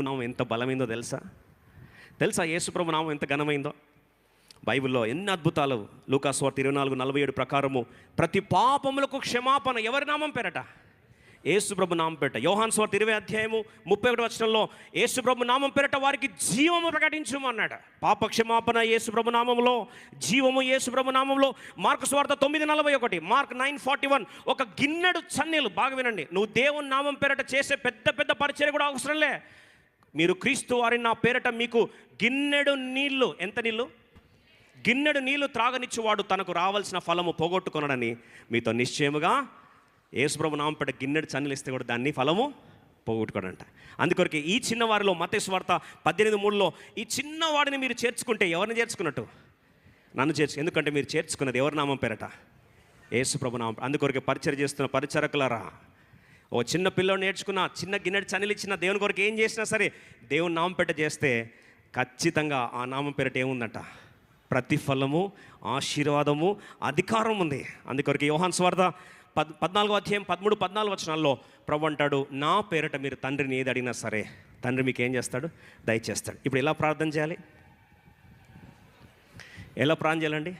నామం ఎంత బలమైందో తెలుసా యేసుప్రభు నామం ఎంత ఘనమైందో. బైబిల్లో ఎన్ని అద్భుతాలు. లూకాసు వార్త 24:47 ప్రకారము ప్రతి పాపములకు క్షమాపణ ఎవరి నామం పేరట? యేసుప్రభు నామం పేరట. యోహాను సువార్త 20:31 యేసుప్రభు నామం పేరట వారికి జీవము ప్రకటించమన్నాడు. పాప క్షమాపణ యేసుప్రభు నామంలో, జీవము యేసుప్రభు నామంలో. మార్కు సువార్త 9:41, మార్క్ 9:41 ఒక గిన్నెడు చన్నీళ్ళు. బాగా వినండి, నువ్వు దేవుని నామం పేరట చేసే పెద్ద పెద్ద పరిచర్య కూడా అవసరంలే. మీరు క్రీస్తు వారిని నా పేరట మీకు గిన్నెడు నీళ్ళు, ఎంత నీళ్ళు? గిన్నెడు నీళ్లు త్రాగనిచ్చువాడు తనకు రావాల్సిన ఫలము పోగొట్టుకొనడని మీతో నిశ్చయముగా. యేసుప్రభు నామం పేరట గిన్నెడు చన్నీళ్ళు ఇస్తే కూడా దాన్ని ఫలము పోగొట్టుకోడంట. అందుకొరకు ఈ చిన్నవారిలో మత్తయి సువార్త 18:3 ఈ చిన్నవాడిని మీరు చేర్చుకుంటే ఎవరిని చేర్చుకున్నట్టు? నన్ను ఎందుకంటే మీరు చేర్చుకున్నది ఎవరి నామం పేరట? యేసుప్రభు నామం. అందుకొరకు పరిచర్య చేస్తున్న పరిచారకులారా, ఓ చిన్న పిల్లని నేర్చుకున్న, చిన్న గిన్నెడు చన్నీళ్ళు ఇచ్చిన, దేవుని కొరకు ఏం చేసినా సరే దేవుని నామం పేరట చేస్తే ఖచ్చితంగా ఆ నామం పేరట ఏముందంట? ప్రతిఫలము, ఆశీర్వాదము, అధికారం ఉంది. అందుకొరకు యోహాను సువార్త 14:13-14 ప్రభు అంటాడు, నా పేరట మీరు తండ్రిని ఏది అడిగినా సరే తండ్రి మీకు ఏం చేస్తాడు? దయచేస్తాడు. ఇప్పుడు ఎలా ప్రార్థన చేయాలి? ఎలా ప్రార్థన చేయాలండి?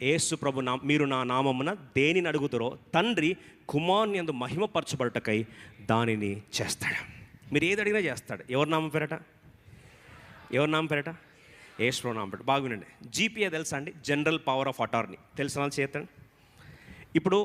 యేసు ప్రభు మీరు నా నామమున దేనిని అడుగుతారో తండ్రి కుమారుని యందు మహిమపరచబడుటకై దానిని చేస్తాడు. మీరు ఏది అడిగినా చేస్తాడు. ఎవరి నామం పేరట? ఎవరి నామం పేరట? యేసు నామం పేరట. బాగుండండి. జీపీఏ తెలుసా అండి? జనరల్ పవర్ ఆఫ్ అటార్నీ తెలుసా? చేతండి. ఇప్పుడు